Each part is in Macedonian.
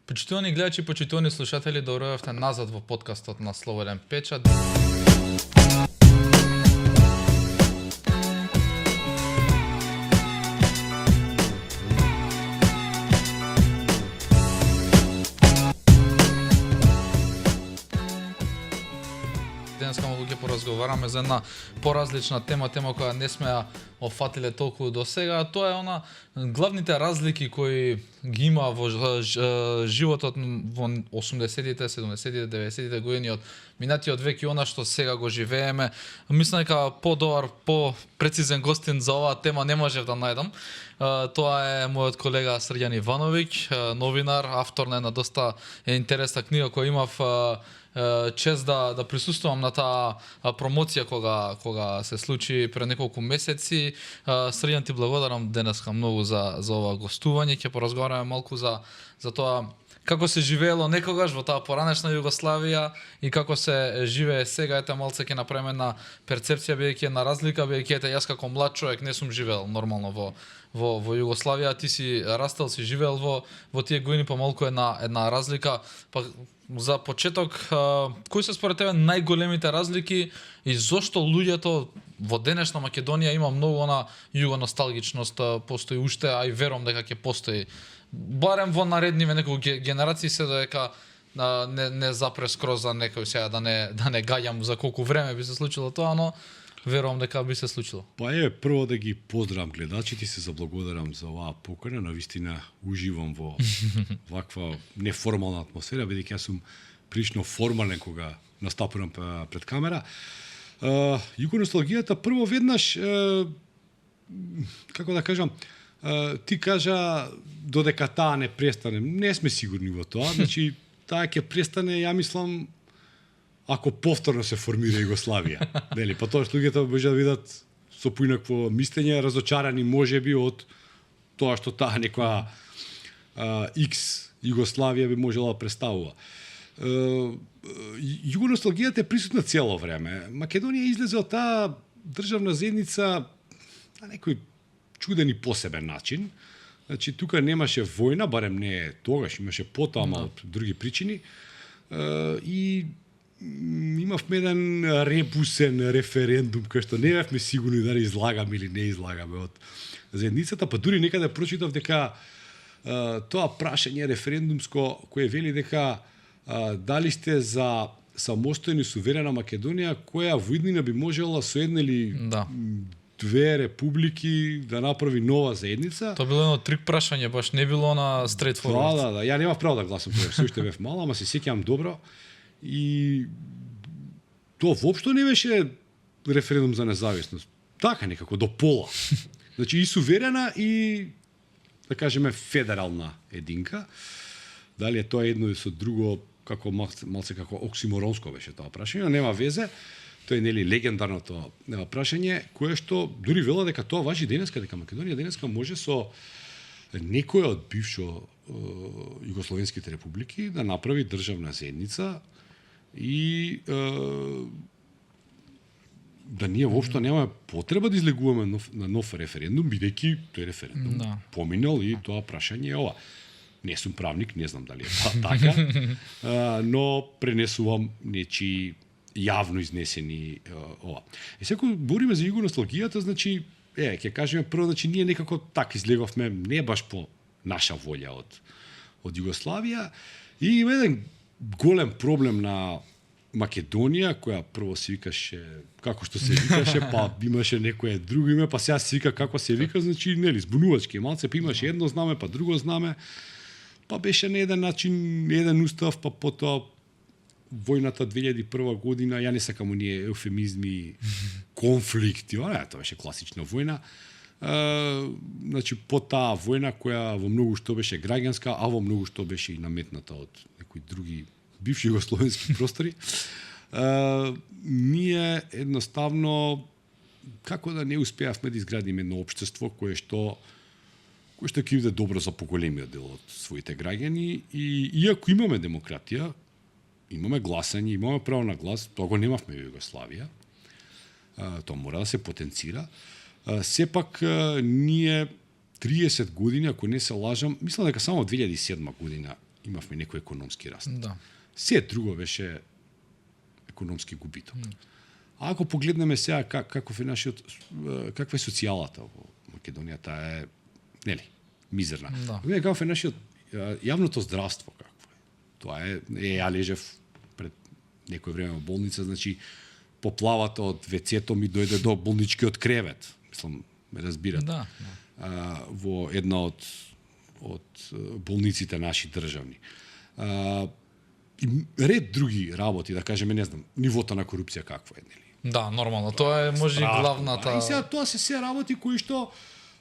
Почитувани гледачи, почитувани слушатели, добројавте назад во подкастот на Слободен печат. Денеска малку ќе поразговараме за една поразлична тема која не сме ја офатиле толку до сега, а тоа е главните разлики кои ги има во животот во 80-тите, 70-тите, 90-тите години од минатиот век и она што сега го живееме. Мислам дека подобар, по-прецизен гостин за оваа тема не можев да најдам. Тоа е мојот колега Срѓан Ивановиќ, новинар, автор на една доста интересна книга која имав чест да присуствувам на таа промоција кога се случи пред неколку месеци. Срѓан, ти благодарам денеска многу за ова гостување. Ќе поразговараме малку за тоа како се живеело некогаш во таа поранешна Југославија и како се живее сега. Ете малце ќе направиме на перцепција, бидејќи на разлика, бидејќи јас како млад човек не сум живеел нормално во Југославија. Ти си растел, си живеел во тие години, па малку една разлика. Па за почеток, кои се според тебе најголемите разлики и зошто луѓето во денешна Македонија има многу југоносталгичност постои уште, а и верувам дека ќе постои барем во наредниве неколку генерации, се додека не запре скроз за некој сега да не гаѓам за колку време би се случило тоа, но верувам дека би се случило. Па прво да ги поздравам гледачите, се заблагодарам за оваа покана, навистина уживам во ваква неформална атмосфера, бидејќи јас сум прилично формален кога настапувам пред камера. Југоносталгијата прво веднаш, како да кажам, ти кажа додека таа не престане, не сме сигурни во тоа, значи таа ќе престане, ја мислам, ако повторно се формира Југославија. Нели, па тоа што луѓето може да видат со поинакво мислење, разочарани можеби од тоа што таа некоја X Југославија би можела да представува. Југоносталгијата е присутна цело време. Македонија излезе од таа државна заедница на некој чуден и посебен начин. Значи, тука немаше војна, барем не тогаш, имаше потоа од други причини. И имавме еден ребусен референдум, кај што не бевме сигурни дали излагаме или не излагаме од заедницата, па дури некаде прочитав дека тоа прашање референдумско кое вели дека дали сте за самостојна и суверена Македонија, која во иднина би можела со една или две републики да направи нова заедница. Тоа било едно трик прашање, баш не било на straight forward. Да. Ја немав право да гласам тоа, се уште бев мала, ама се сеќавам добро. И тоа воопшто не беше референдум за независност. Така некако до пола. Значи и суверена и да кажеме федерална единка. Дали е тоа едно и со друго, како малце како оксиморонско беше тоа прашање, нема везе. Тоа е нели легендарното прашање, кое што дури вела дека тоа важи денеска, дека Македонија денеска може со некоја од бившо југословенските републики да направи државна заедница и да ние воопшто немаме потреба да излегуваме на нов референдум, бидејќи тој референдум поминал и тоа прашање е ова. Не сум правник, не знам дали е така, но пренесувам нечи јавно изнесени ова. И секој бориме за југоносталгијата, значи, ќе кажеме прво, значи ние некако така излеговме, не баш по наша волја од Југославија, и има еден голем проблем на Македонија, која прво се викаше како што се викаше, па имаше некое друго име, па сега се вика како се вика, значи нели збунувачки малце, па имаше едно знаме, па друго знаме, па беше на еден начин, еден устав, па потоа војната 2001 година, ја не сакам оние еуфемизми, конфликти, тоа беше класична војна. Значи, по таа војна која во многу што беше граѓанска, а во многу што беше и наметната од некои други бивши југословенски простори, ние едноставно како да не успеавме да изградиме едно општество кое што ќе биде добро за поголемиот дел од своите граѓани, и иако имаме демократија, имаме гласање, имаме право на глас, тоа го немавме во Југославија. Тоа мора да се потенцира. Сепак ние 30 години, ако не се лажам, мислам дека само 2007 година имавме некој економски раст. Да. Се друго беше економски губиток. А ако погледнеме сега каква е социјалата во Македонија, таа е нели мизерна. Да. Каков е нашиот јавното здравство какво е? Тоа е ја лежев пред некој време во болница, значи поплавата од вецето ми дојде до болничкиот кревет. Мислам, ме разбирате. Да. Во една од болниците наши државни. И ред други работи, да кажеме, не знам, нивото на корупција какво е, нели? Да, нормално. Тоа е може и главната. И сега тоа се работи кои што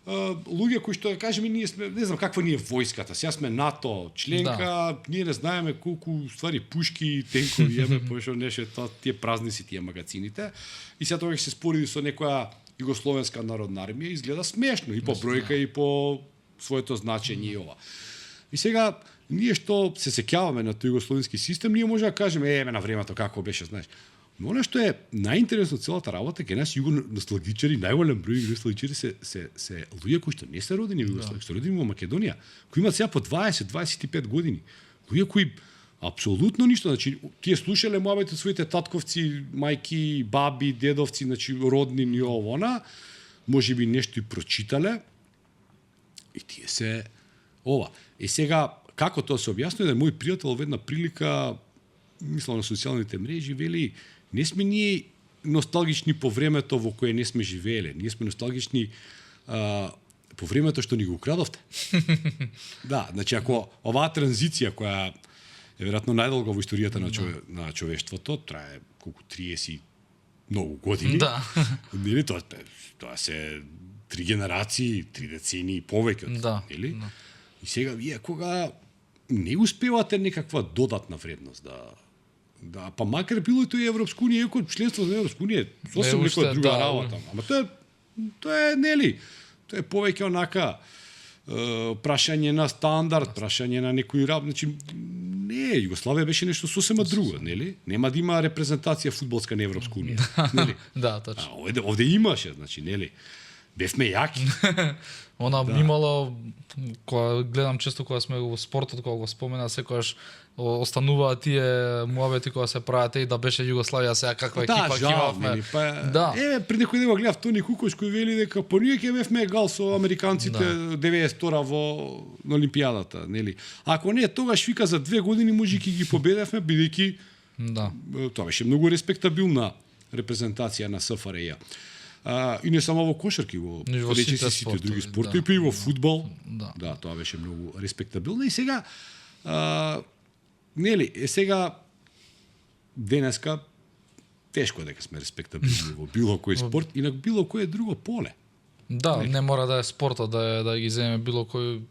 луѓе кои што да кажеме ние сме, не знам каква ни е војската. Сега сме НАТО членка, ние не знаеме колку ствари пушки, тенкови имаме, пошто неше тоа тие празници, тие магазините. И сега тоа ќе се спореди со некоја југословенска народна армија, изгледа смешно и по бројка и по своето значење и ова. И сега ние што се сеќаваме на тој југословенски систем, ние може да кажеме на времето како беше, знаеш. Но она што е најинтересно целата работа, ке нас југоносталгичари, најголем број југоносталгичари се луѓе кои што не се родени во Југославија, што родени во Македонија, кои имаат сега по 20-25 години. Луѓе кои апсолутно ништо, значи тие слушале муабет од своите татковци, мајки, баби, дедовци, значи роднини и она, можеби нешто и прочитале. И тие се ова. И сега како тоа се објаснува, да мој пријател во една прилика мислам на социјалните мрежи вели не сме ние носталгични по времето во кое не сме живееле. Ние сме носталгични по времето што ни го украдовте. Да, значи ако оваа транзиција која е веројатно најдолга во историјата на човештвото, трае колку 30 многу години. Да. Нели тоа се 3 генерации, 3 децении и повеќе, нели? Да. И сега вие кога не успевате некаква додатна вредност да па макар било и тоа Европска унија, иако членството на Европска унија е сосем некоја друга работа. Ама тоа е нели, тоа е повеќе онака прашање на стандард, прашање на некој значи не, Југославија беше нешто сосема друго, нели? Нема да има репрезентација фудбалска на Европска унија, нели? Да, точно. Овде имаше, значи, нели? Бевме јаки. Она имало, кога гледам често кога сме во спортот, кога го спомена, секогаш остануваат тие муабети кога се прават и да беше Југославија сега каква екипа имавме. Да. Пред некој ден го гледав Тони Кукош кој вели дека по ние ќе бевме гал со американците 92-а на Олимпијадата, нели? Ако не, тогаш вика за 2 години може ќе ги победевме бидејќи тоа беше многу респектабилна репрезентација на СФРЈ. И не само во кошарки, во сите други спорти, и во фудбал. Да, тоа беше многу респектабилно. И сега, нели, сега денеска тешко дека сме респектабилни во било кој спорт и на било кое друго поле. Да, не мора да е спортот да ги земе било кој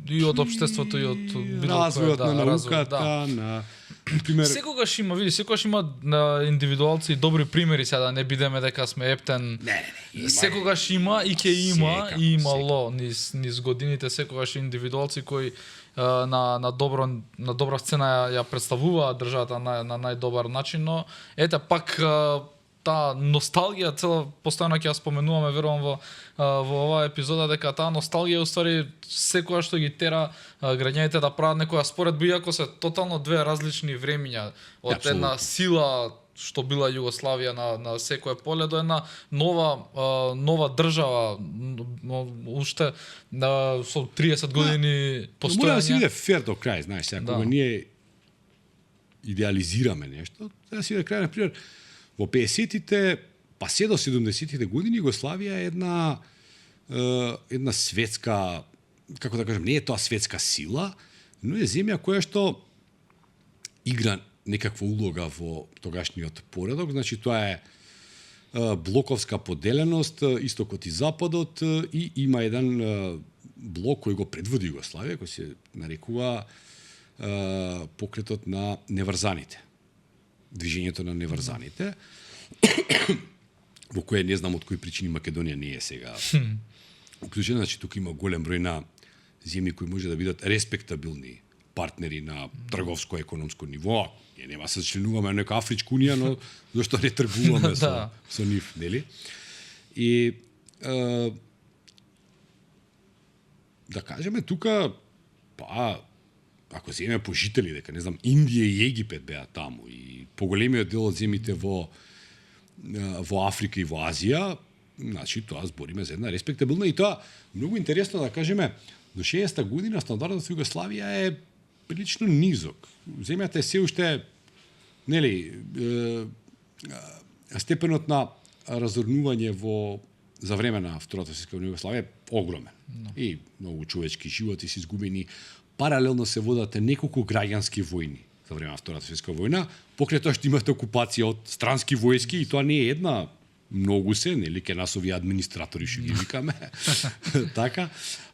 и од општеството и од било развојот на науката, на пример. Секогаш има индивидуалци и добри примери, сега да не бидеме дека сме ептен. Не, секогаш има и ќе има и имало низ годините секогаш индивидуалци кои на добра сцена ја представуваат државата на најдобар начин, но ете пак таа носталгија цела постојано ќе ја споменуваме верувам во оваа епизода дека таа носталгија уствари секогаш што ги тера граѓаните да прават некоја споредба, иако се тотално две различни времиња од една сила што била Југославија на секое поле до една нова држава уште со 30 години постојање. Мора да се биде фер до крај, знаеш, сега кога ние идеализираме нешто, да се биде крај, на пример, во 50-тите, па се до 70-тите години Југославија е една светска, како да кажем, не е тоа светска сила, но е земја која што игра некаква улога во тогашниот поредок, значи тоа е блоковска поделеност, истокот и западот, и има еден блок кој го предводи Југославија, кој се нарекува покретот на неврзаните. Движењето на неврзаните, во кое не знам од кои причини Македонија не е сега уклучена, значи тука има голем број на земји кои може да бидат респектабилни партнери на трговско-економско ниво. Ние нема се членуваме на нека Афричка унија, но зашто не тргуваме со нив, нели? И да кажеме тука па ако земеме по жители, дека не знам, Индија и Египет беа таму и поголемиот дел од земите во Африка и во Азија, значи тоа збориме за една респектабилна и тоа многу интересно да кажеме, до 60-та година стандардот во Југославија е прилично низок. Земјата е се уште нели степенот на разорнување за време на Втората светска война Југославија е огромен. И многу човечки животи се изгубени. Паралелно се водат неколку граѓански војни за време на Втората светска војна, покрај тоа што имате окупација од странски војски и тоа не е една, многу се, нели, ке нас овие администратори што ги викаме. Така,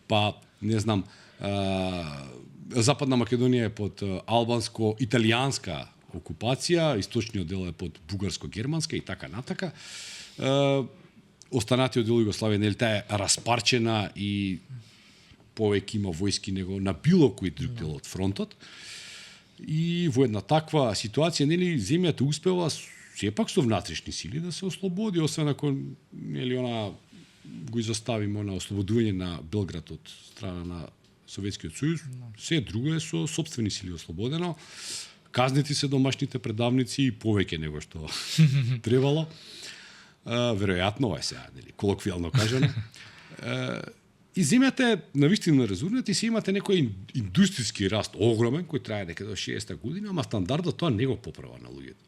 па не знам, Западна Македонија е под албанско-италијанска окупација, источниот дел е под бугарско-германска и така натака. Останатиот дел Југославија, нели, таа е распарчена и повеќе има војски него на било кој друг дел од фронтот. И во една таква ситуација, нели, земјата успева сепак со внатрешни сили да се ослободи, освен ако, нели, го изоставиме на ослободување на Белград од страна на Советскиот сојуз, се друго е со сопствени сили ослободено. Казнети се домашните предавници и повеќе него што требало. Веројатно, ова е сега, нели, колоквијално кажано. И земјата е навистина разурната и се имате некој индустријски раст огромен, кој трае некаде до 60-та година, ама стандардот тоа не го поправа на луѓето.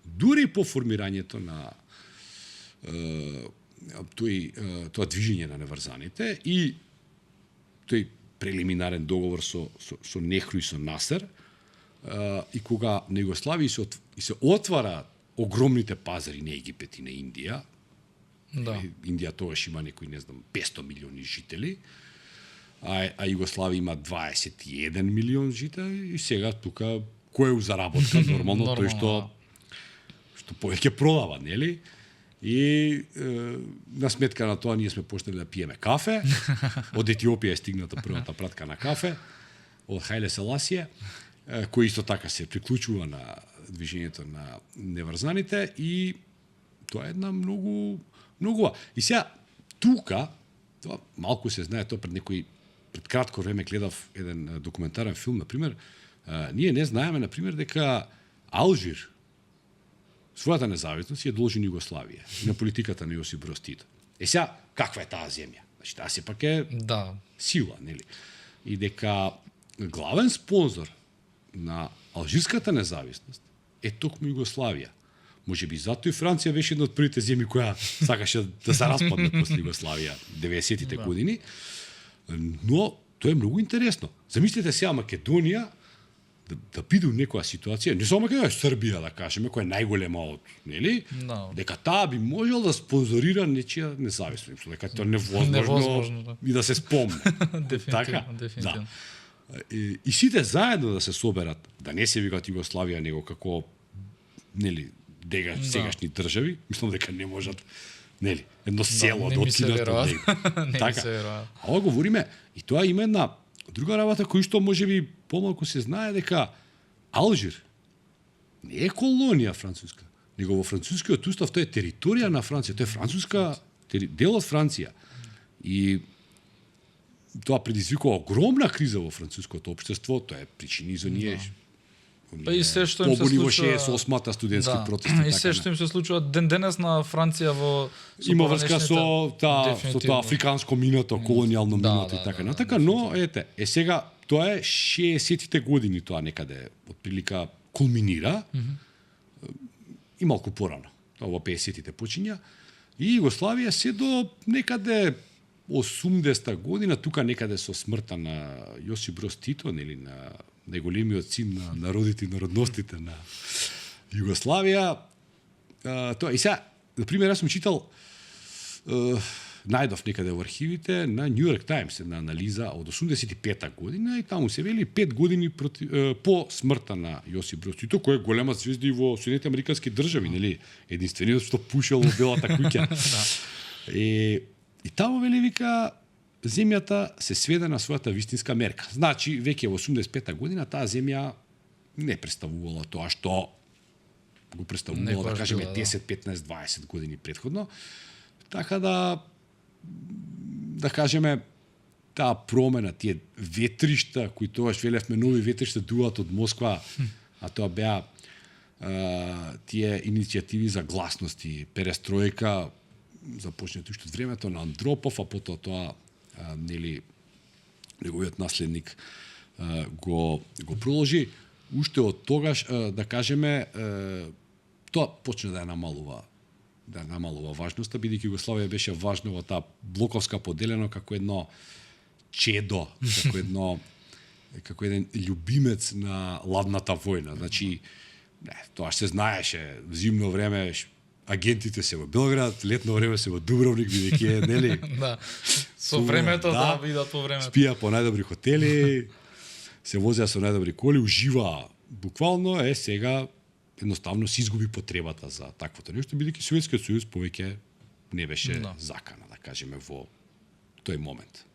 Дури по формирањето на тоа движење на неврзаните и тој прелиминарен договор со Нехру и со Насер, и кога на Југославија се отвара огромните пазари на Египет и на Индија. Да. Индија тогаш има некои, не знам, 500 милиони жители, а Југославија има 21 милион жители и сега тука кој е заработка нормално тој што повеќе продава, нели? И на сметка на тоа ние сме почнали да пиеме кафе. Од Етиопија е стигната првата пратка на кафе од Хајле Селасије, кој исто така се приклучува на движењето на неврзаните и тоа е една многу И сега тука тоа малку се знае, тоа пред кратко време гледав еден документарен филм, на пример, ние не знаеме на пример дека Алжир својата независност ја должи на Југославија и на политиката на Јосип Броз Тито. Сега каква е таа земја? Значи таа сепак е сила, нели? И дека главен спонзор на алжирската независност е токму Југославија. Може би затоа и Франција беше една од првите земји која сакаше да се распадне после Југославија 90-тите години. Но тоа е многу интересно. Замислете сега Македонија да биде во некоја ситуација, не само Македонија, Србија да кажеме, која е најголема од, нели? Дека таа би можел да спонзорира нечија независност, дека тоа невозможно и да се спомне. Дефинитивно. И сите заедно да се соберат, да не се викат Југославија, него како, нели, сегашни држави, мислам дека не можат, нели, едно село да откинат од него. Така. А ова говориме, и тоа има една друга работа кој што можеби помалку се знае, дека Алжир не е колонија француска, него во францускиот устав тоа е територија на Франција, тоа е француска дел од Франција. И тоа предизвикува огромна криза во француското општество, тоа е причини за ние. Па и се што им се случува 68-та студентски протести. И се што им се случува денес на Франција има врска со тоа африканско минато, колонијално минато и така натака, но ете, сега тоа е 60-тите години, тоа некаде отприлика кулминира. И малку порано. Тоа во 50-тите почиња и Југославија се до некаде 80-та година, тука некаде со смртта на Јосип Броз Тито, нели, на најголемиот син на народите и народностите на Југославија. Тоа и сега, на пример, јас сум читал, најдов некаде во архивите на New York Times една анализа од 85-та година и таму се вели 5 години по смртта на Јосип Броз Тито, кој е голема звезда и во Соединетите Американски држави, нели, единствениот што пушел во Белата куќа. И таму вели вика земјата се сведе на својата вистинска мерка. Значи, веќе во 85-та година таа земја не представувала тоа што го представувала, да кажеме, 10, 15, 20 години претходно. Така да кажеме, таа промена, тие ветришта, кои тогаш велевме нови ветришта дуваат од Москва, а тоа беа тие иницијативи за гласности, перестројка, започнати уште од времето на Андропов, а потоа тоа нели неговиот наследник го продолжи. Уште од тогаш, да кажеме, тоа почна да ја намалува важноста, бидејќи Југославија беше важна во таа блоковска поделено како едно чедо, како еден љубимец на ладната војна. Значи, тоа се знаеше, зимно време агентите се во Белград, летно време се во Дубровник, бидејќи нели? Да. Со времето да видат по времето. Спија по најдобри хотели, се возеа со најдобри коли, уживаа буквално, сега едноставно се изгуби потребата за таквото нешто, бидејќи Советскиот сојуз повеќе не беше закана, да кажеме, во тој момент.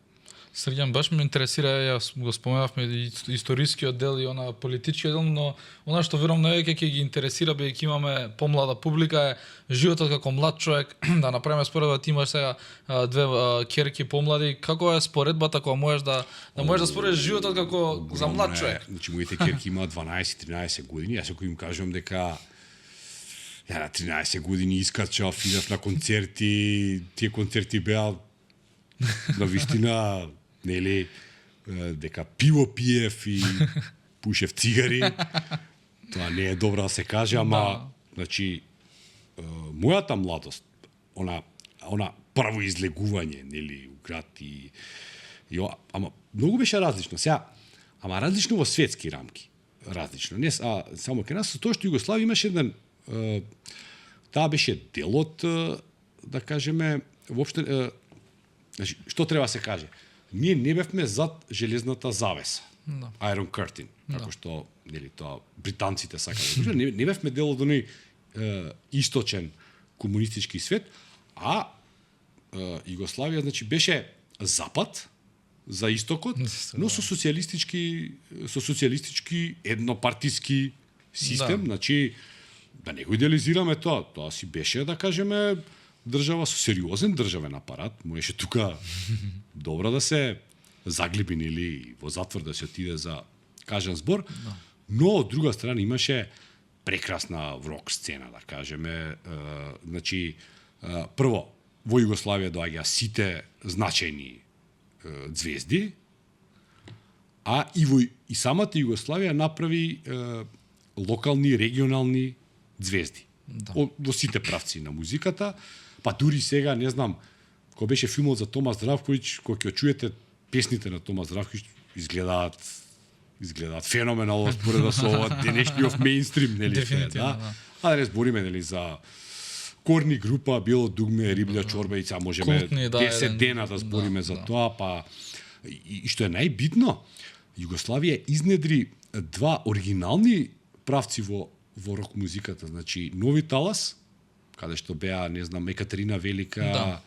Срѓан, баш ме интересира, ја го споменавме историскиот дел и она политичкиот дел, но она што верувам највеќе ќе ги интересира, бидејќи имаме помлада публика, е животот како млад човек. Да направиме споредба, ти имаш сега две ќерки помлади, како е споредбата кога можеш да споредиш животот како за млад човек? Значи, моите ќерки имаат 12-13 години, јас ако им кажам дека ја на 13 години искачав, идав на концерти, тие концерти беа на вистина, нели, дека пиво пиев и пушев цигари, тоа не е добро да се каже, ама, значи, мојата младост, она прво излегување, нели, у град ама многу беше различно. Сега, ама различно во светски рамки. Различно. Не само кај нас, тоа што Југославија имаше еден таа беше дел од, да кажеме, воопшто, значи, што треба да се каже? Ние не бевме зад железната завеса. No. Iron Curtain, како што, нели, тоа британците сакаат. Не бевме дел од оној источен комунистички свет, а Југославија, значи, беше запад за истокот, но со социјалистички еднопартиски систем, значи, да не го идеализираме тоа си беше, да кажеме, држава со сериозен државен апарат, можеше тука добро да се заглиби или во затвор да се отиде за кажан збор, но од друга страна имаше прекрасна рок сцена, да кажеме, значи прво во Југославија доаѓа сите значајни звезди, а и самата Југославија направи локални, регионални звезди. Во сите правци на музиката, па дури сега, не знам, кој беше филмот за Томас Здравковиќ, кој ќе чуете песните на Томас Здравковиќ, изгледаат феноменално според да со денешниот мејнстрим, нели? Да? А да не збориме, нели, за корни група, било дугме, риблја чорба и сега можеме 10 дена да збориме за тоа, па и што е најбитно, Југославија изнедри два оригинални правци во рок музиката, значи Нови талас, каде што беа, не знам, Екатерина Велика,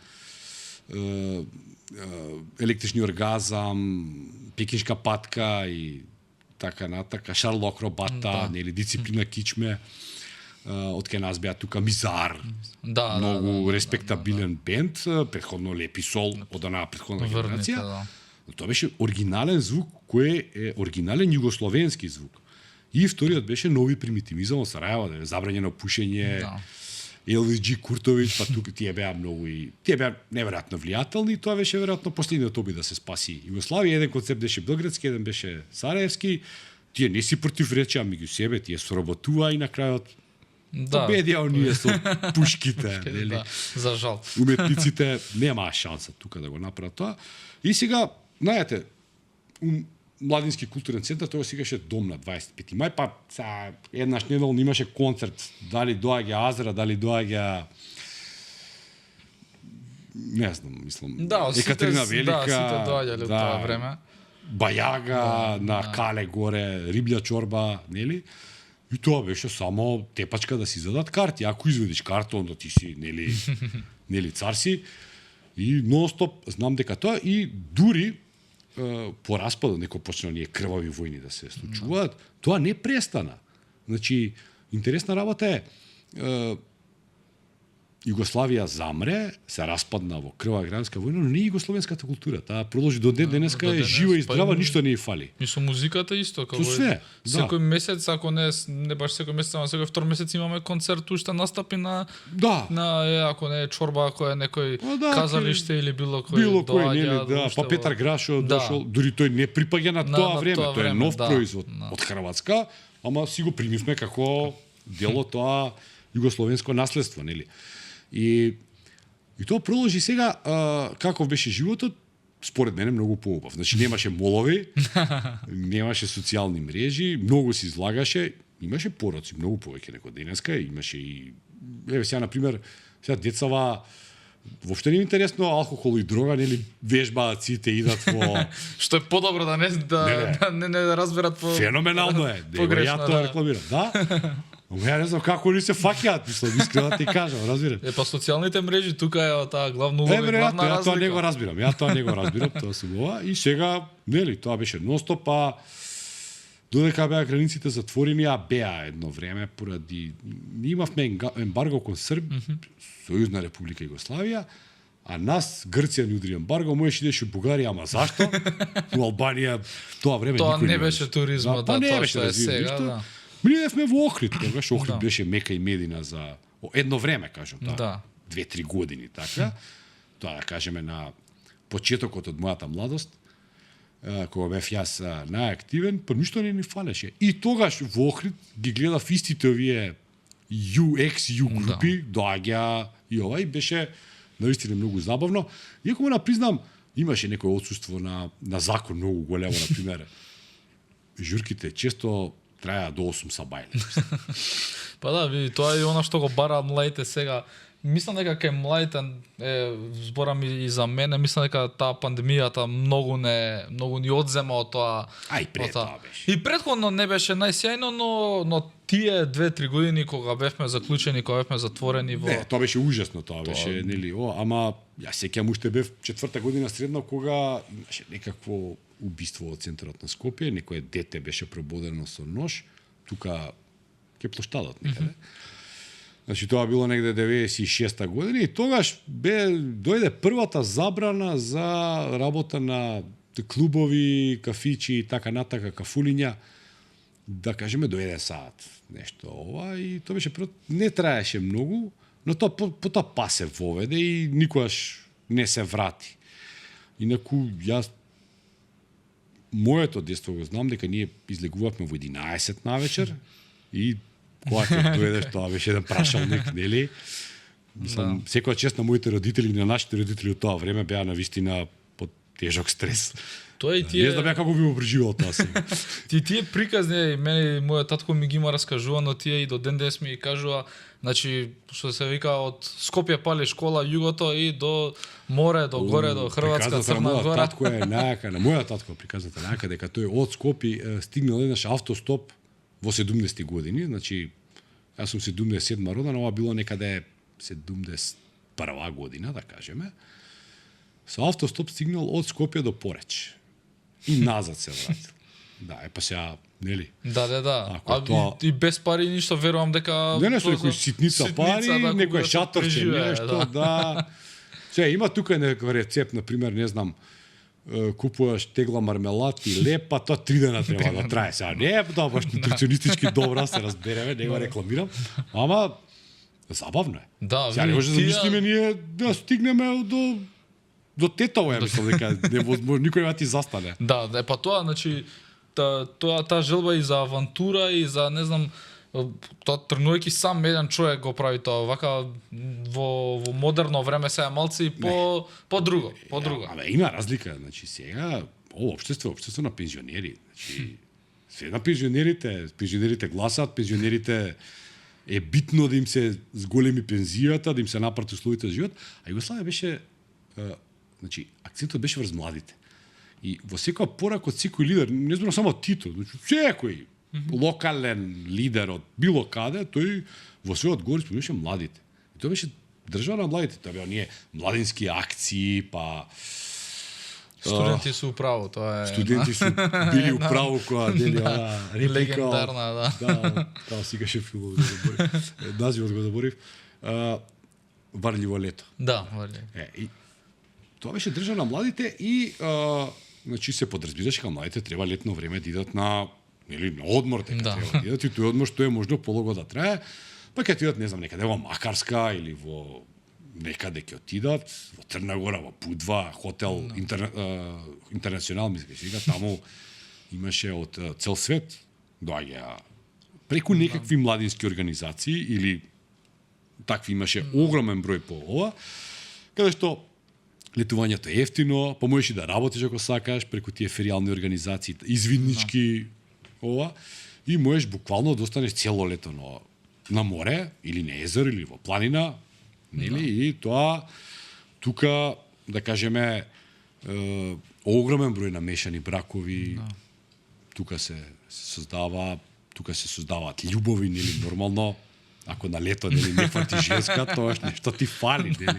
Електрични оргазам, Пекиншка патка и така натака, Шарло Акробата, нели, Дисциплина кичме, од кај нас беа тука Мизар, многу респектабилен бенд, претходно Лепи Сол, од онаа претходна генерација. Тоа беше оригинален звук, кој е оригинален југословенски звук. И вториот беше нови примитивизам во Сарајево, да е забрањено пушење, Елвис Джи Куртовиќ, па тука тие беа многу тие беа неверојатно влијателни, тоа беше веројатно последниот обид да се спаси Југославија. Еден концепт беше белградски, еден беше сараевски. Тие не си противречеа меѓу себе, тие соработуваа и на крајот победија оние со пушките, нели? За жал. Уметниците немаа шанса тука да го направат тоа. И сега, знаете, Младински културен центар, тоа сегаше дом на 25 мај, па еднаш неделно имаше концерт, дали доаѓа Азра, дали доаѓа не знам, мислам, Екатерина Велика, сите доаѓале од тоа време. Бајага на Кале горе, риблја чорба, нели? И тоа беше само тепачка да си задат карти. Ако изведиш карта, onda ти си, нели цар си. И нон-стоп знам дека тоа и дури по распадот некој почна оние крвави војни да се случуваат, тоа не престана. Значи, интересна работа е Југославија замре, се распадна во крвава граѓанска војна, но не и југословенската култура. Таа продолжи до ден денеска е жива и здрава, ништо не ја фали. И со музиката исто, како Со све, да. секој месец, ако не баш секој месец, ама секој втор месец имаме концерт, уште настапи на ако не е чорба, ако е некој казалиште или било кој нели, па Петар Грашо дошол, дури тој не припаѓа на тоа време, тој е нов производ од Хрватска, ама си го примивме како дело тоа југословенско наследство, нели? И тоа продолжи сега, каков беше животот, според мене многу поубав. Значи немаше молови, немаше социјални мрежи, многу се излагаше, имаше пороци, многу повеќе неко денеска, имаше и сега на пример, сега децава воопшто не е интересно алкохол и дрога, нели вежбаат сите, идат во што е подобро да не разберат по феноменално е. Ја тоа рекламирам, да? Ја не знам како ни се фаќаат, мислам, искрено да ти кажам, разбирам. Па социјалните мрежи тука е таа главна улога, главна разлика. Ја тоа не го разбирам, тоа се ова и сега, нели, тоа беше ностоп, па додека беа границите затворени, беа едно време поради имавме ембарго кон Сојузна република Југославија, а нас Грција ни удри ембарго, можеш идеш во Бугарија, ама зашто? Во Албанија тоа време тоа никој не беше туризмот, тоа што е сега, да. Ми идевме во Охрид, тогаш Охрид беше мека и медина за едно време, кажам, тоа. 2-3 години, така. Тоа да кажеме на почетокот од мојата младост, кога бев јас најактивен, па ништо не ни фалеше. И тогаш во Охрид ги гледав истите овие UX групи, доаѓа и ова и беше наистина многу забавно. Иако мора признам, имаше некој отсуство на закон многу големо, на пример. Журките често траја до 8 сабајле. Па да, види, тоа е она што го бараат младите сега. Мислам дека кај младите зборам и за мене, мислам дека таа пандемијата многу ни одзема од тоа. И пред тоа беше. И претходно не беше најсјајно, но тие 2-3 години кога бевме заклучени, кога бевме затворени во... Не, тоа беше ужасно, тоа беше, нели, ама јас сеќавам уште бев 4-та година средно кога имаше некакво убиство во центарот на Скопје, некое дете беше прободено со нож, тука ке плоштадот некаде. Значи тоа било негде 96-та година и тогаш дојде првата забрана за работа на клубови, кафичи и така натака, кафулиња, да кажеме до 1 саат, нешто ова, и тоа беше не траеше многу, но тоа потоа се воведе и никогаш не се врати. Инаку јас моето детство го знам дека ние излегувавме во 11 навечер и кога ќе дојдеш, тоа беше еден прашалник, нели? Мислам, секоја чест на моите родители и на нашите родители од тоа време беа навистина под тежок стрес. Тоа и тие... Не знам како би го преживел тоа сега. Тие приказни, мене мојот татко ми ги има раскажува, но тие и до ден денес ми кажува, значи, што се вика, од Скопје пали школа, југото и до море, до горе, до Хрватска, Црна Гора. Татко е најака, на мојот татко приказната најака, дека тој од Скопје стигнал еднаш автостоп во 70-ти години, значи, јас сум 77 роден, ова било некаде 71 година, да кажеме. Со автостоп стигнал од Скопје до Пореч. И назад се вратил. Да, па сега, нели? Да. И без пари ништо, верувам дека... Не со некој ситница пари, некој шаторче, нешто, да. Сега, има тука некој рецепт, например, не знам, купуваш тегла мармелад и леп, па тоа 3 дена треба да трае. Сега не е тоа баш нутриционистички добра, се разбереме, не го рекламирам, ама забавно е. Да, сега не може да замислиме ние да стигнеме до тетово, ја мислам дека невозможно, никој не ти застане. Да, па тоа, значи, таа желба и за авантура и за, не знам, тоа тргнувајќи сам еден човек го прави тоа, вака во модерно време сега малци по друго. Абе има разлика, значи сега ова општество на пензионери, значи се на пензионерите гласаат, пензионерите е битно да им се зголеми пензијата, да им се напрати условите за живот, а Југославија беше значи акцентот беше врз младите. И во секоја порак од секој лидер, не зборам само Тито, значи секој локален лидер од било каде, тој во својот говор спомнеше младите. И тоа беше држава на младите. Тоа беа оние младински акции, па студенти су управо, тоа е. Студенти су били управо која дели она реплика. Легендарна, да. Да, таа си каше филмот да заборив. Називот го заборив. варљиво лето. Да, варљиво. И тоа беше држа на младите и значи се подразбираше дека младите треба летно време да идат на на одмор, дека треба да идат и тој одмор што е можно полого да трае, па ќе идат не знам некаде во Макарска или во некаде ќе отидат во Црна Гора, во Будва, хотел Интернационал, мислам дека таму имаше од цел свет доаѓа преку некакви младински организации или такви имаше огромен број по ова, каде што летувањето е ефтино, па можеш и да работиш ако сакаш преку тие фериални организации, извиднички ова, и можеш буквално да останеш цело лето на море или на езеро или во планина, нели? И тоа тука да кажеме огромен број намешани бракови. Тука се создаваат љубови, нели, нормално. Ако на лето нели не фати женска, тоа нешто ти фали, нели,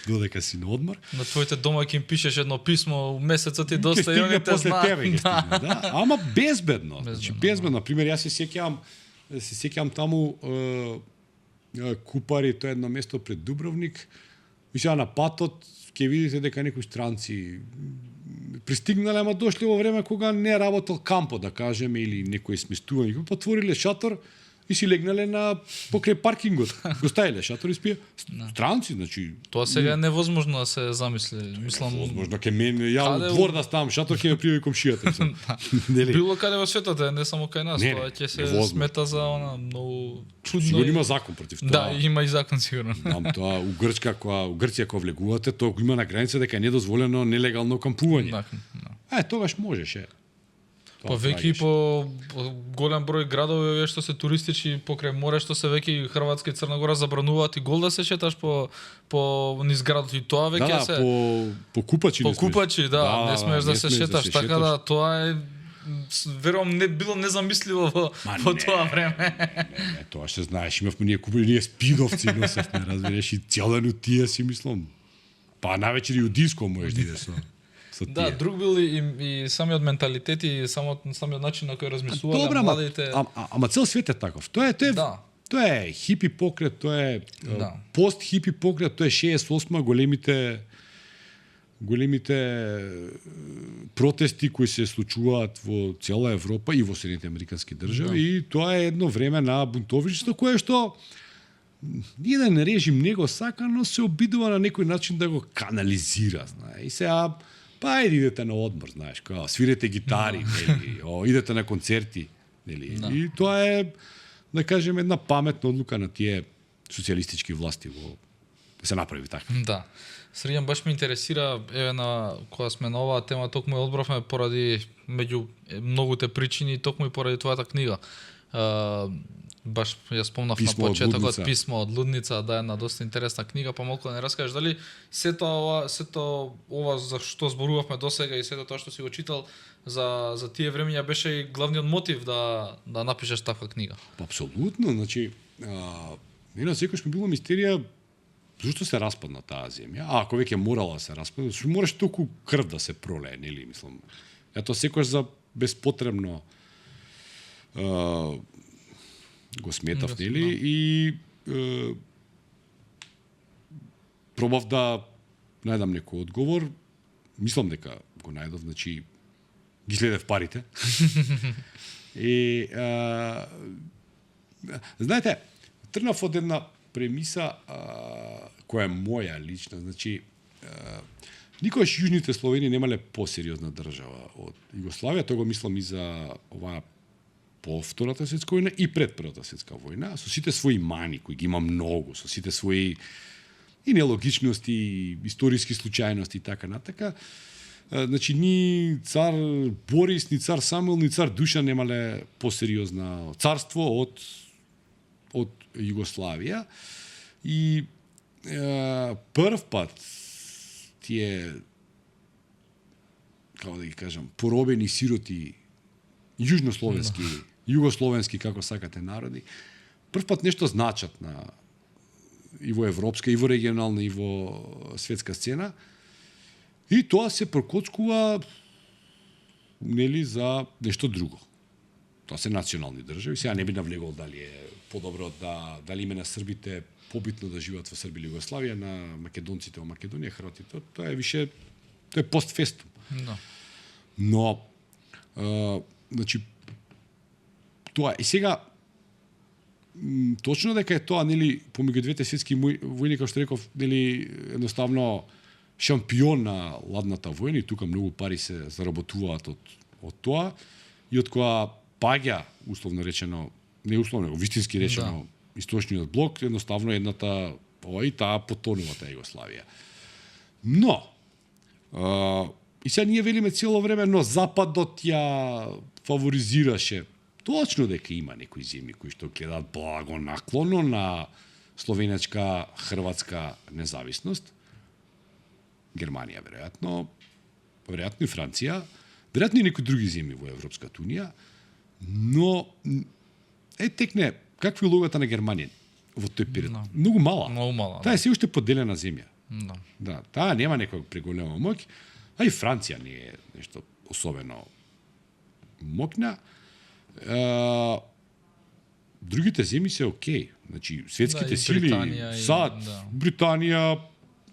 додека си на одмор. На твоите домаќи им пишеш едно писмо, месецот ти доста и они те знаат. Да, ама безбедно. Значи безбедно, на пример, јас се сеќавам таму Купари, тоа е едно место пред Дубровник. И сега на патот ќе видите дека некои странци пристигнале, ама дошле во време кога не работел кампо, да кажеме, или некој сместување. Потвориле шатор и си легнале на покрај паркингот. Го ставиле шатор и спија. Странци, значи. Тоа сега е невозможно да се замисли. Мислам, возможно ке мене ја во двор да ставам шатор, ќе ме пријави комшијата. Било каде во светот, не само кај нас, тоа ќе се смета за она многу чудно. Сигурно има закон против тоа. Да, има и закон сигурно. Знам тоа у Грција кога влегувате, тоа го има на граница дека е недозволено нелегално кампување. Тогаш можеше. Па веќе и по голем број градови што се туристички покрај море, што се веќе и Хрватска и Црна Гора забрануваат и гол да се шеташ по низ градот, и тоа веќе се по купачи. По купачи, не смееш да се шеташ, така да тоа е верувам не било незамисливо во тоа време. Не, тоа што знаеш, имавме ние купили, ние спидовци носевме, разбереш, и цел ден тие си мислам. Па навечер и у диско можеш да идеш со. Да, друг бил и самиот менталитет и самиот начин на кој размислувале младите. Ама цел свет е таков. Тоа е хипи покрет, тоа е пост хипи покрет, тоа е 68 големите протести кои се случуваат во цела Европа и во Соединените американски држави, и тоа е едно време на бунтовништво кое што еден режим не го сака, но се обидува на некој начин да го канализира, знае. И сега па идете на одмор, знаеш, као свирете гитари, нели, идете на концерти, нели. И тоа е, да кажеме, една паметна одлука на тие социјалистички власти да се направи така. Да. Среќан, баш ме интересира, на кога сме на оваа тема, токму ја одбравме поради меѓу многуте причини, токму и поради твојата книга. Баш ја спомнав на почетокот Писмо од лудница, да, една доста интересна книга, па малку да не раскажеш дали сето ова за што зборувавме досега и сето тоа што си го читал за тие времења беше и главниот мотив да напишеш таква книга. Апсолутно, значи мене секогаш ми било мистерија зашто се распадна таа земја. Ако веќе морала да се распадне, што мораш толку крв да се пролее, нели, мислам. Ето секогаш за безпотребно го сметав, нели, и пробав да најдам некој одговор. Мислам дека го најдов, значи ги следев парите. И знаете, тргнав од една премиса која е моја лична, значи никогаш јужните Словени немале посериозна држава од Југославија, тоа го мислам и за оваа по Втората светска војна и пред Првата светска војна, со сите своји мани кои ги има многу, со сите своји и нелогичности, и историски случајности и така натака. Значи ни цар Борис, ни цар Самуил, ни цар Душан немале посериозна царство од Југославија. И прв пат тие, како да ги кажам, поробени сироти јужнословенски, југословенски, како сакате, народи, прв пат нешто значат и во европска, и во регионална, и во светска сцена, и тоа се прокоцкува, нели, за нешто друго. Тоа се национални држави. Сега не би навлегол дали е подобро дали име на србите побитно да живеат во Србија или Југославија, на македонците во Македонија, хрватите, тоа е више тоа е постфестум. Да. Но значи тоа и сега точно дека е тоа, нели, помеѓу двете светски војни, како што реков, нели, едноставно шампион на ладната војна и тука многу пари се заработуваат од тоа и од која паѓа, условно речено, не условно, него вистински речено, источниот блок, едноставно едната и таа потонува таа Југославија. Но и сега ние велиме цело време, но Западот ја фаворизираше. Точно дека има некои земји кои што гледаат благонаклоно на словенечка, хрватска независност. Германија, веројатно и Франција, веројатно и некои други земји во Европската унија, но текне, каква е улогата на Германија во тој период? No. Многу мала. Многу мала. Таа е се уште поделена земја. Да. Да, таа нема некоја преголема моќ, а и Франција не е нешто особено моќна. Другите земји се окей. Значи, светските сили, САД, Британија,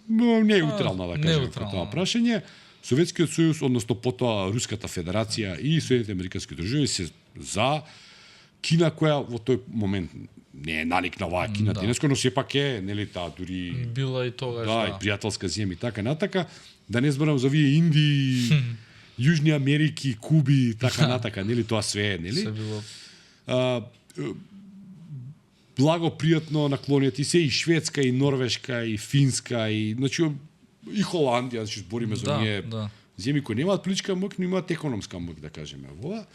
неутрална, да кажем, по тоа прашање. Советскиот сојуз, односно потоа Руската федерација и Соединетите американски држави се за Кина, која во тој момент не е наликнала Кина денеска, но сепак е, нели, таа дури била и тогаш, и пријателска земја и така натака. Да не зборам за овие Индии, Јужни Америки, Куби, така натака, нели, тоа све е, нели? Се било благопријатно наклонети се и Шведска, и Норвешка, и Финска, и значи и Холандија, значи збориме за ние земји кои немаат политичка моќ, но имаат економска моќ, да кажеме, во.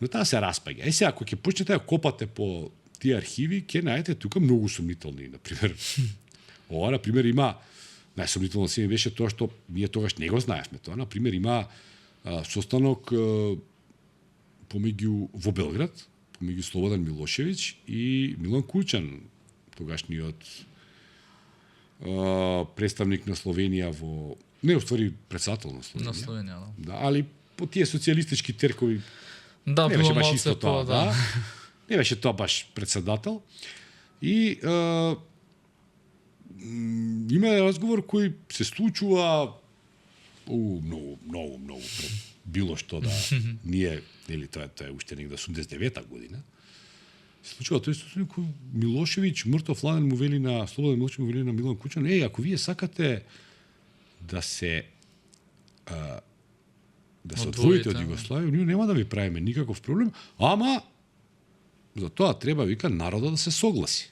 Но таа се распаѓа. Сега, ако ќе почнете да копате по тие архиви, ќе најдете тука многу сумнителни, например. Ова, например, има најсумнително се ми беше тоа што ние тогаш не го знаевме тоа. Например, има состанок помеѓу во Белград, помеѓу Слободан Милошевиќ и Милан Кучан, тогашниот представник на Словенија во не, уствари председател на Словенија. На Словенија, да. Да, али по тие социјалистички теркови да, не беше баш исто тоа, да. Не беше тоа баш председател. И има разговор кој се случува многу пред било што да ние, нели, тоа е уште негде 89-та година. Се случува тој случај кој Милошевиќ, мртов ладен, му вели на Слободан Милошевиќ, му вели на Милан Кучан: ако вие сакате да се одвоите од Југославија, ние нема да ви правиме никаков проблем, ама за тоа треба, вика, народот да се согласи.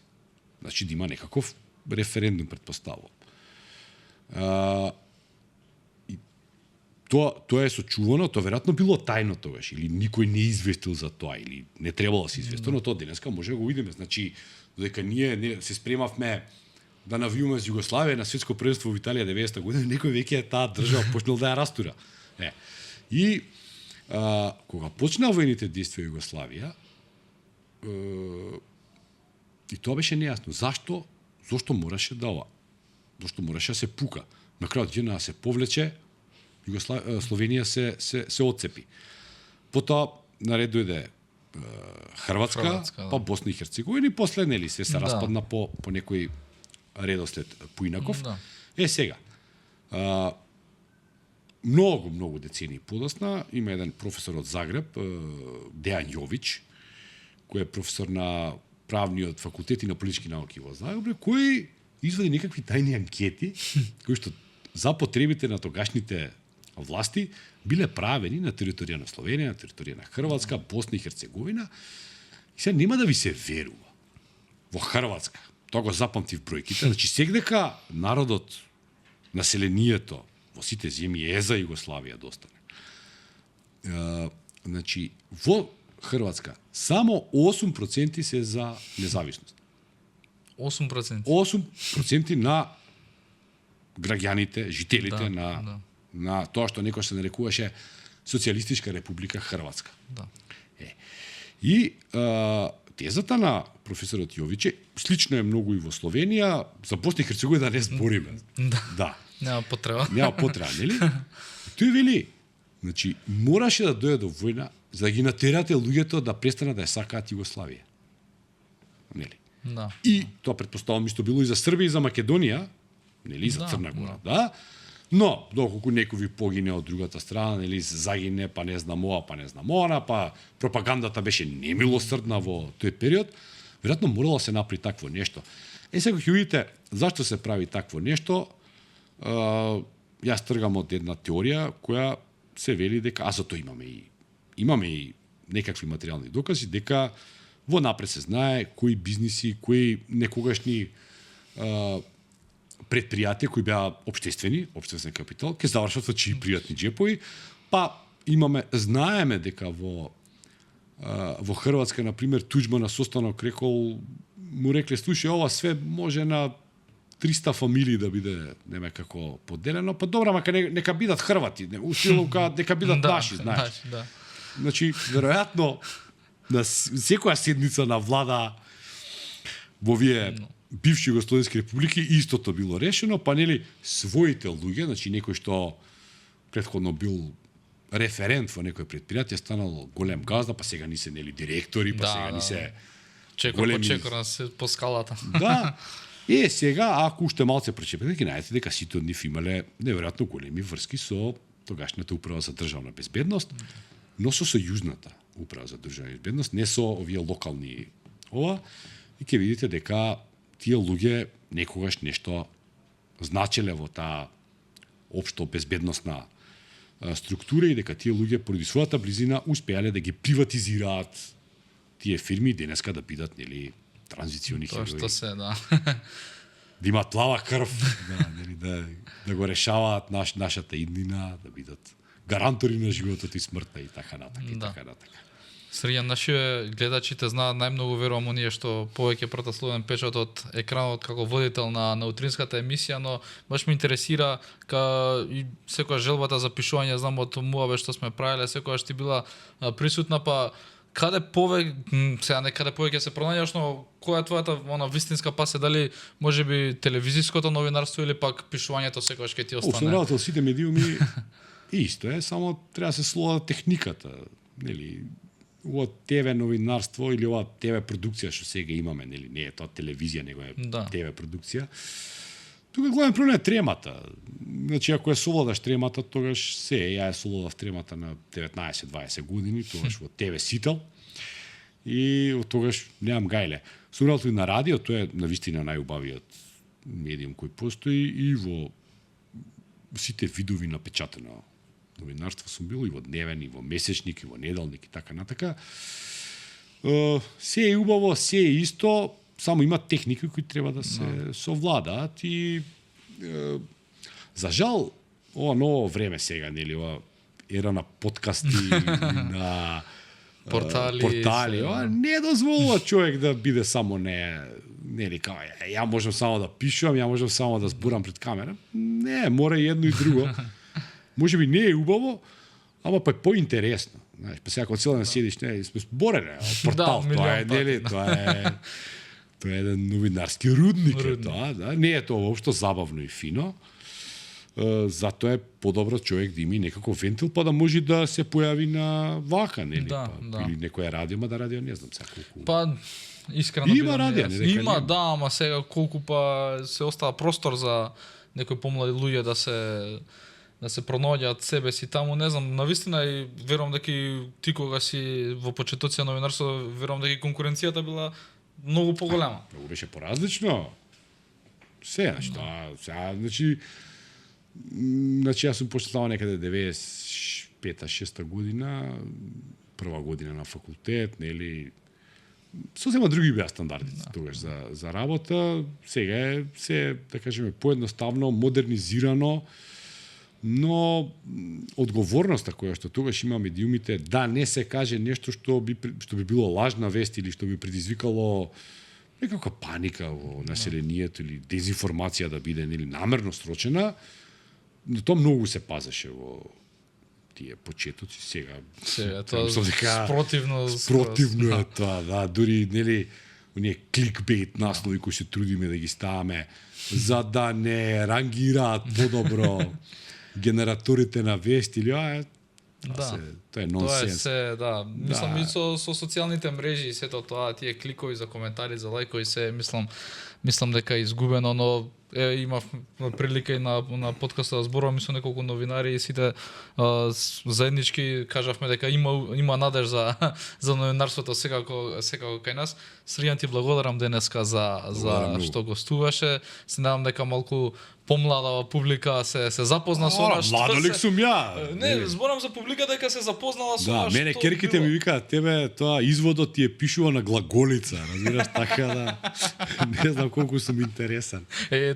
Значи да има некаков референдум, предпоставувам. Тоа е сочувано, тоа веројатно било тајно тогаш, или никој не известил за тоа, или не требало да се извести, но тоа денеска може да го видиме. Значи, додека ние се спремавме да навиуме за Југославија на светско првенство во Италија 90-та година, некој веќе таа држава почнал да ја растура. И кога почнаа воените действија во Југославија, и тоа беше нејасно. Зошто мораше да ова? Зошто мораше да се пука? На крајот ѓена се повлече, Словенија се отцепи. Потоа наред дојде Хрватска, па Босна и Херцеговина, и после, нели, се распадна по некој редослед поинаков. Сега, многу децении подосна, има еден професор од Загреб, Дејан Јович, кој е професор на правниот факултет и на политички науки во Загреб, кој извади некакви тајни анкети, кои што за потребите на тогашните власти биле правени на територија на Словенија, на територија на Хрватска, Босна и Херцеговина. И сега нема да ви се верува. Во Хрватска, тоа го запамтив бројките, значи сегдека народот, населението во сите земји е за Југославија да остане. Значи, во Хрватска само 8% се за независност. 8%? 8% на граѓаните, жителите на тоа што некој се нарекуваше Социјалистичка република Хрватска. Да. И тезата на професорот Јович слично е многу и во Словенија, за Босна и Херцеговина да не збориме. Да. Нема потреба. Нема потреба, нели? Тој вели, значи, мораше да дојде до војна за да ги натерате луѓето да престанат да ја сакаат Југославија. Нели? Да. И тоа претпоставувам исто било и за Србија и за Македонија, нели, и за Црна Гора, да. Но доколку некој ви погине од другата страна, нели, загине, па не знам ова, па не знам она, па пропагандата беше немилосрдна во тој период, веројатно морало се направи такво нешто. Сега ќе видите зашто се прави такво нешто. Јас тргам од една теорија која се вели дека, а за тоа имаме и некакви материјални докази дека во напред се знае кои бизниси, кои некогашни предпријатија кои беа општествен капитал, ќе завршат во чии пријатни џепови, па знаеме дека во Хрватска, на пример, Туџман на состанок му рекле, слушај, ова све може на 300 фамилии да биде како поделено, па добра, мака нека бидат хрвати, нека бидат наши, знаеш. Да. Значи, веројатно, на секоја седница на влада во овие бивши југословенски републики истото било решено, па нели своите луѓе, значи некој што претходно бил референт во некој предпријатие, станал голем газда, па сега ни се нели директори, па сега ни се чекор по чекор по скалата. Да. Сега, ако уште малце пречепете, ќе најдете дека сите од нив имале неверојатно големи врски со тогашната управа за државна безбедност, но со сојузната управа за државна безбедност, не со овие локални ова, и ќе видите дека тие луѓе некогаш нешто значеле во таа општо безбедносна структура и дека тие луѓе поради својата близина успеале да ги приватизираат тие фирми денеска да бидат нели транзициони херои. Тоа што се, да. Да имаат лава крв, нели да го решаваат нашата иднина, да бидат гарантори на животот и смртта и така натака и така натака. Срија, нашите гледачите знаат најмногу, верувам, оние што повеќе претаслувен печат од екранот како водител на утринската емисија, но баш ме интересира и секоја желбата за пишување, знам од муабе што сме правиле, секојаш ти била присутна, па каде повеќе се пронајдеш, но која е твојата вистинска пасе, дали можеби телевизиското новинарство или пак пишувањето секојаш ќе ти остане? Основната сите медиуми исто е, само треба да се слоа техниката, нели? Ова ТВ новинарство или ова ТВ продукција што сега имаме, нели, не е тоа телевизија, него е ТВ продукција. Тука главен проблем е тремата. Значи, ако ја совладаш тремата, тогаш ја совладав тремата на 19-20 години, тогаш во ТВ Сител, и од тогаш немам гајле. Сум работил на радио, тоа е навистина најубавиот медиум кој постои, и во сите видови на печатено новинарство сум бил и во дневен, и во месечник, и во неделник и така натака. Се е убаво, се е исто, само има техники кои треба да се совладаат и за жал ова ново време сега, нели, ова ера на подкасти, на портали, ова не дозволува човек да биде само нели, ја можам само да пишувам, ја можам само да зборам пред камера. Не, мора и едно и друго. Може би не е убаво, ама па е поинтересно. Знаеш, па сега кога цел ден седиш, сме зборене, портал, тоа е, нели, тоа е еден новинарски рудник, тоа, да, не е тоа воопшто забавно и фино. Затоа е подобро човек да има некако вентил, па да може да се појави на вака, нели, или некоја радио, ма да радио не знам сега колку. Па искрено има радио, не дека има, да, ама сега колку па се остава простор за некои помлади луѓе да се пронаоѓаат себе си таму, не знам, навистина и верувам дека ти кога си во почетоција новинарство, верувам дека конкуренцијата била многу поголема. Многу беше поразлично. Се, значи, јас сум почнал некаде 95-6 година, прва година на факултет, нели, сосема други беа стандардите тогаш за работа. Сега е се, да кажеме, поедноставно, модернизирано, но одговорноста која што тогаш има медиумите, да не се каже нешто што би било лажна вест или што би предизвикало некаква паника во населението или дезинформација да биде нели намерно срочена, но тоа многу се пазеше во тие почетоци. Сега тоа спротивно е тоа, да, дури нели оние кликбейт наслови кои се трудиме да ги ставаме за да не рангираат подобро генераторите на вести или Тоа е Тоа е нонсенс. се, да. Мислам Да. и со социјалните мрежи и сето тоа, тие кликови за коментари, за лајкови се мислам дека е изгубено, но имав прилика и на подкаста да зборувам со неколку новинари и сите заеднички кажавме дека има надеж за новинарството секако кај нас. Срјан ти благодарам денеска за што гостуваше. Се надам дека малку помлада публика се запозна со нас. Младолик сум ја. Не, зборам за публика дека се запознала со Да, нас. мене керките ми викаат, тебе тоа изводот ти е пишува на глаголица, разбираш, така да не знам колку сум интересен.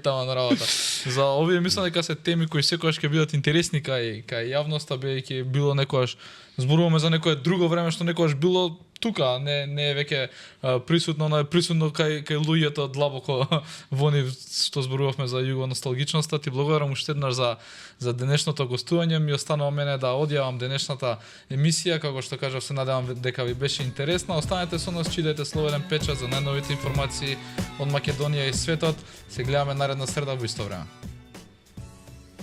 Тама на работа. За овие мислам дека се теми кои секогаш ќе бидат интересни кај јавноста, бидејќи било некогаш зборуваме за некое друго време што некогаш било тука, не е веќе присутно, но е присутно кај луѓето длабоко во нив, што зборувавме за југоносталгичноста. Ти благодарам уште еднаш за денешното гостување. Ми останува мене да одјавам денешната емисија, како што кажав, се надевам дека ви беше интересна. Останете со нас, читајте Слободен печат за најновите информации од Македонија и светот. Се гледаме наредна среда во исто време.